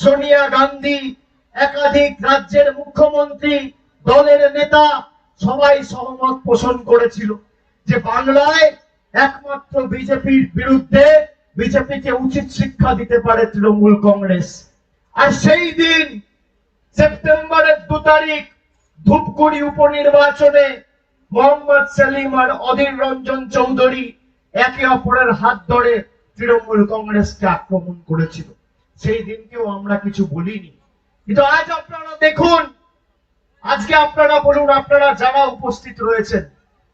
সোনিয়া গান্ধী, একাধিক রাজ্যের মুখ্যমন্ত্রী, দলের নেতা সবাই সহমত পোষণ করেছিল যে বাংলায় একমাত্র বিজেপির বিরুদ্ধে বিজেপিকে উচিত শিক্ষা দিতে পারে তৃণমূল কংগ্রেস। আর সেই দিন সেপ্টেম্বরের 2 তারিখ ধূপগুড়ি উপনির্বাচনে মোহাম্মদ সেলিম আর অধীর রঞ্জন চৌধুরী একে অপরের হাত ধরে তৃণমূল কংগ্রেসকে আক্রমণ করেছিল। সেই দিনকেও আমরা কিছু বলিনি। কিন্তু আজ আপনারা দেখুন, আজকে আপনারা বলুন, আপনারা যারা উপস্থিত রয়েছেন,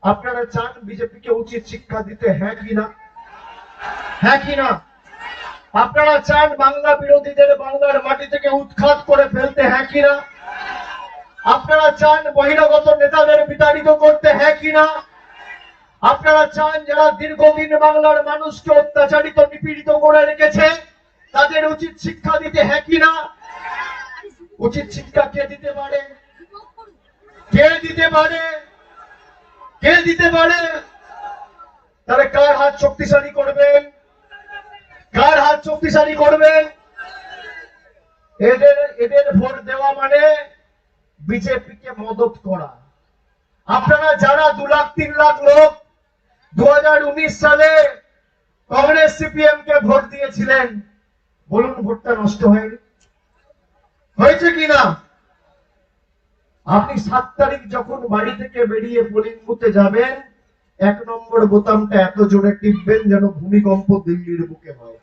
আপনারা চান বিজেপিকে উচিত শিক্ষা দিতে? হ্যাঁ কিনা? হ্যাঁ কিনা? আপনারা চান বাংলা বিরোধীদের বাংলার মাটি থেকে উৎখাত করে ফেলতে? হ্যাঁ কিনা? আপনারা চান বহিরাগত নেতাদের বিতাড়িত করতে? হ্যাঁ কিনা? আপনারা চান যারা দীর্ঘদিন বাংলার মানুষকে অত্যাচারিত নিপীড়িত করে রেখেছে তাদের উচিত শিক্ষা দিতে? হ্যাঁ কিনা? উচিত শিক্ষা কে দিতে পারে? কে দিতে পারে? কে দিতে পারে? তাহলে কার হাত শক্তিশালী করবেন? কার হাত শক্তিশালী করবেন? এদের ভোট দেওয়া মানে বিজেপিকে মদত করা। আপনারা যারা 2 লাখ 3 লাখ লোক 2019 সালে কংগ্রেস সিপিএম কে ভোট দিয়েছিলেন, বলুন ভোটটা নষ্ট হয়েছে কিনা? আপনি 7 তারিখ যখন বাড়ি থেকে বেরিয়ে পোলিং বুথে যাবেন, 1 নম্বর বোতামটা এত জোরে টিপবেন যেন ভূমিকম্প দিল্লির বুকে হয়।